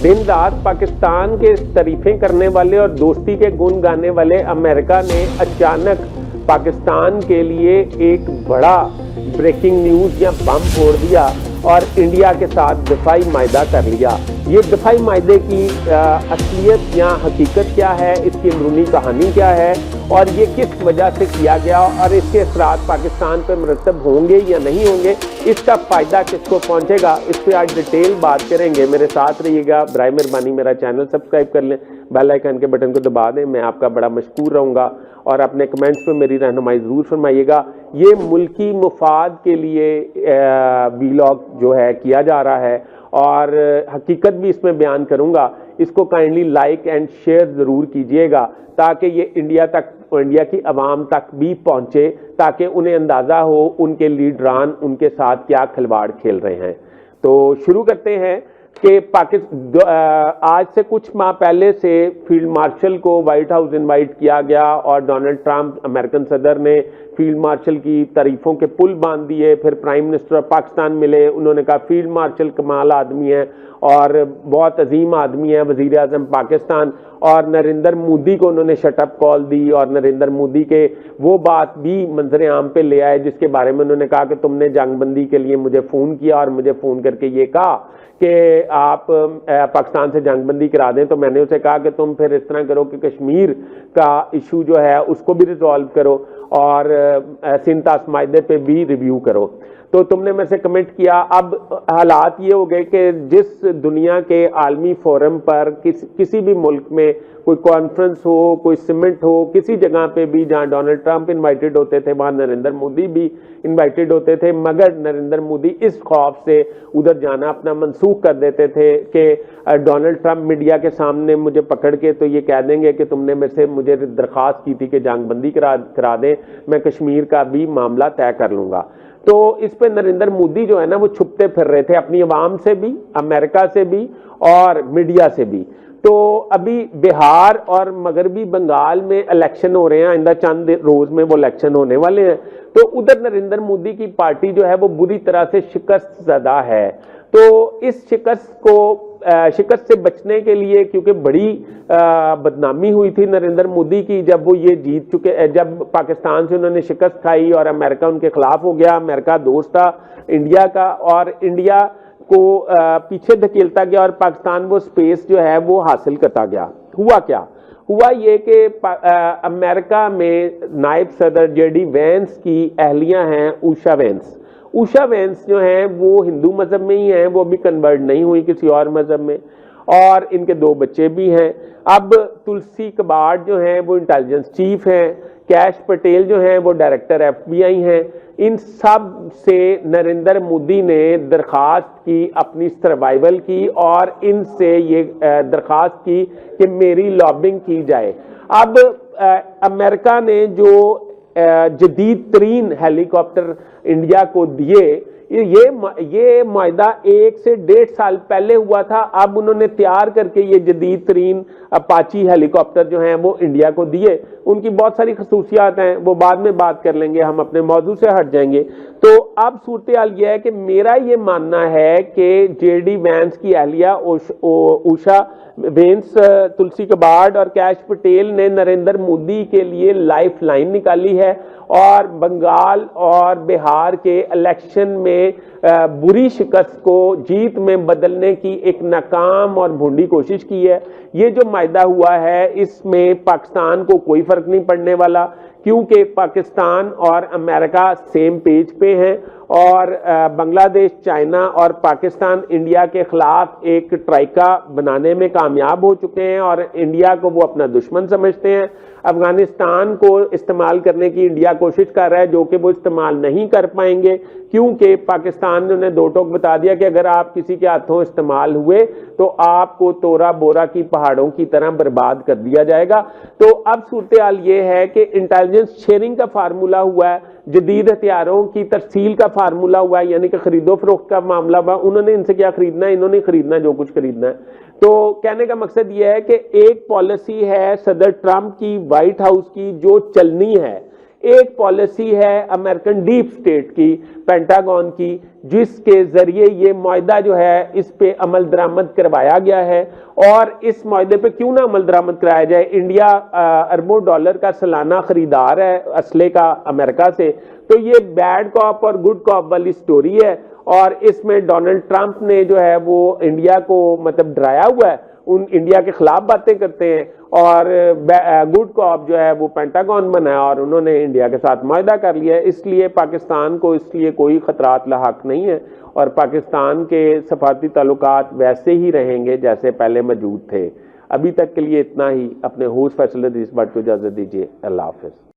दिन रात पाकिस्तान के तारीफें करने वाले और दोस्ती के गुण गाने वाले अमेरिका ने अचानक पाकिस्तान के लिए एक बड़ा ब्रेकिंग न्यूज़ या बम फोड़ दिया और इंडिया के साथ दफाई मायदा कर लिया। ये दफाई मायदे की असलियत या हकीकत क्या है, इसकी अंदरूनी कहानी क्या है और ये किस वजह से किया गया और इसके असरात पाकिस्तान पर मरतब होंगे या नहीं होंगे, इसका फ़ायदा किसको पहुंचेगा, इस पर आज डिटेल बात करेंगे। मेरे साथ रहिएगा। बराए मेहरबानी मेरा चैनल सब्सक्राइब कर लें, बेल आइकन के बटन को दबा दें। मैं आपका बड़ा मशकूर रहूँगा और अपने कमेंट्स पे मेरी रहनुमाई ज़रूर फरमाइएगा। ये मुल्की मुफाद के लिए व्लॉग जो है किया जा रहा है और हकीकत भी इसमें बयान करूँगा। इसको काइंडली लाइक एंड शेयर ज़रूर कीजिएगा ताकि ये इंडिया की आवाम तक भी पहुँचे, ताकि उन्हें अंदाज़ा हो उनके लीडरान उनके साथ क्या खिलवाड़ खेल रहे हैं। तो शुरू करते हैं कि आज से कुछ माह पहले से फील्ड मार्शल को व्हाइट हाउस इनवाइट किया गया और डोनाल्ड ट्रंप अमेरिकन सदर ने फील्ड मार्शल की तारीफों के पुल बांध दिए। फिर प्राइम मिनिस्टर ऑफ पाकिस्तान मिले, उन्होंने कहा फील्ड मार्शल कमाल आदमी है और बहुत अजीम आदमी है, वज़ीर आज़म पाकिस्तान। और नरेंद्र मोदी को उन्होंने शटअप कॉल दी और नरेंद्र मोदी के वो बात भी मंजर आम पे ले आए जिसके बारे में उन्होंने कहा कि तुमने जंगबंदी के लिए मुझे फ़ोन किया और मुझे फ़ोन करके ये कहा कि आप पाकिस्तान से जंगबंदी करा दें। तो मैंने उसे कहा कि तुम फिर इस तरह करो कि कश्मीर का इशू जो है उसको भी रिजॉल्व करो और सिंतास मायदे पे भी रिव्यू करो। तो तुमने मेरे से कमेंट किया। अब हालात ये हो गए कि जिस दुनिया के आलमी फोरम पर किसी भी मुल्क में कोई कॉन्फ्रेंस हो, कोई समिट हो, किसी जगह पे भी जहां डोनाल्ड ट्रंप इनवाइटेड होते थे वहां नरेंद्र मोदी भी इनवाइटेड होते थे, मगर नरेंद्र मोदी इस खौफ से उधर जाना अपना मनसूख कर देते थे कि डोनाल्ड ट्रंप मीडिया के सामने मुझे पकड़ के तो ये कह देंगे कि तुमने मेरे से मुझे दरख्वास्त की थी कि जंगबंदी करा दें, मैं कश्मीर का भी मामला तय कर लूँगा। तो इस पे नरेंद्र मोदी जो है ना वो छुपते फिर रहे थे अपनी आवाम से भी, अमेरिका से भी और मीडिया से भी। तो अभी बिहार और मगरबी बंगाल में इलेक्शन हो रहे हैं, आइंदा चंद रोज में वो इलेक्शन होने वाले हैं। तो उधर नरेंद्र मोदी की पार्टी जो है वो बुरी तरह से शिकस्त ज़दा है। तो इस शिकस्त से बचने के लिए, क्योंकि बड़ी बदनामी हुई थी नरेंद्र मोदी की जब वो ये जीत चुके, जब पाकिस्तान से उन्होंने शिकस्त खाई और अमेरिका उनके खिलाफ हो गया। अमेरिका दोस्त था इंडिया का और इंडिया को पीछे धकेलता गया और पाकिस्तान वो स्पेस जो है वो हासिल करता गया। हुआ क्या? हुआ ये कि अमेरिका में नायब सदर जेडी वेंस की अहलियां हैं उषा वेंस जो हैं वो हिंदू मजहब में ही हैं, वो अभी कन्वर्ट नहीं हुई किसी और मजहब में, और इनके 2 बच्चे भी हैं। अब तुलसी कबाड़ जो हैं वो इंटेलिजेंस चीफ हैं, कैश पटेल जो हैं वो डायरेक्टर FBI हैं। इन सब से नरेंद्र मोदी ने दरख्वास्त की, अपनी सर्वाइवल की और इनसे ये दरख्वास्त की कि मेरी लॉबिंग की जाए। अब अमेरिका ने जो जदीद तरीन हेलीकॉप्टर इंडिया को दिए, ये मायदा 1 से 1.5 साल पहले हुआ था। अब उन्होंने तैयार करके ये जदीद तरीन अपाची हेलीकॉप्टर जो हैं वो इंडिया को दिए। उनकी बहुत सारी खसूसियात हैं, वो बाद में बात कर लेंगे, हम अपने मौजू से हट जाएंगे। तो अब सूरत हाल ये है कि मेरा ये मानना है कि जेडी वेंस की अहलिया उषा वेंस, तुलसी कबाड़ और कैश पटेल ने नरेंद्र मोदी के लिए लाइफ लाइन निकाली है और बंगाल और बिहार के इलेक्शन में बुरी शिकस्त को जीत में बदलने की एक नाकाम और भूंडी कोशिश की है। ये जो मायदा हुआ है इसमें पाकिस्तान को कोई फर्क नहीं पड़ने वाला, क्योंकि पाकिस्तान और अमेरिका सेम पेज पे हैं और बांग्लादेश, चाइना और पाकिस्तान इंडिया के खिलाफ एक ट्राइका बनाने में कामयाब हो चुके हैं और इंडिया को वो अपना दुश्मन समझते हैं। अफगानिस्तान को इस्तेमाल करने की इंडिया कोशिश कर रहा है, जो कि वो इस्तेमाल नहीं कर पाएंगे, क्योंकि पाकिस्तान ने उन्हें 2 टोक बता दिया कि अगर आप किसी के हाथों इस्तेमाल हुए तो आपको तोरा बोरा की पहाड़ों की तरह बर्बाद कर दिया जाएगा। तो अब सूरत हाल ये है कि इंटेलिजेंस शेयरिंग का फार्मूला हुआ है, जदीद हथियारों की तरसील का फार्मूला हुआ है, यानी कि खरीदो फरोख्त का मामला हुआ। उन्होंने इनसे क्या खरीदना है, इन्होंने खरीदना जो कुछ खरीदना है। तो कहने का मकसद यह है कि एक पॉलिसी है सदर ट्रंप की, व्हाइट हाउस की, जो चलनी है। ایک پالیسی ہے امریکن ڈیپ اسٹیٹ کی، پینٹاگون کی، جس کے ذریعے یہ معاہدہ جو ہے اس پہ عمل درآمد کروایا گیا ہے۔ اور اس معاہدے پہ کیوں نہ عمل درآمد کرایا جائے؟ انڈیا اربوں ڈالر کا سالانہ خریدار ہے اسلحے کا امریکہ سے، تو یہ بیڈ کاپ اور گڈ کاپ والی سٹوری ہے، اور اس میں ڈونلڈ ٹرمپ نے جو ہے وہ انڈیا کو مطلب ڈرایا ہوا ہے، انڈیا کے خلاف باتیں کرتے ہیں، اور گڈ کاپ جو ہے وہ پینٹاگون بنا ہے اور انہوں نے انڈیا کے ساتھ معاہدہ کر لیا ہے۔ اس لیے پاکستان کو اس لیے کوئی خطرات لاحق نہیں ہے، اور پاکستان کے سفارتی تعلقات ویسے ہی رہیں گے جیسے پہلے موجود تھے۔ ابھی تک کے لیے اتنا ہی۔ اپنے ہوسٹ فیصل حدیث بٹ کو اجازت دیجیے۔ اللہ حافظ۔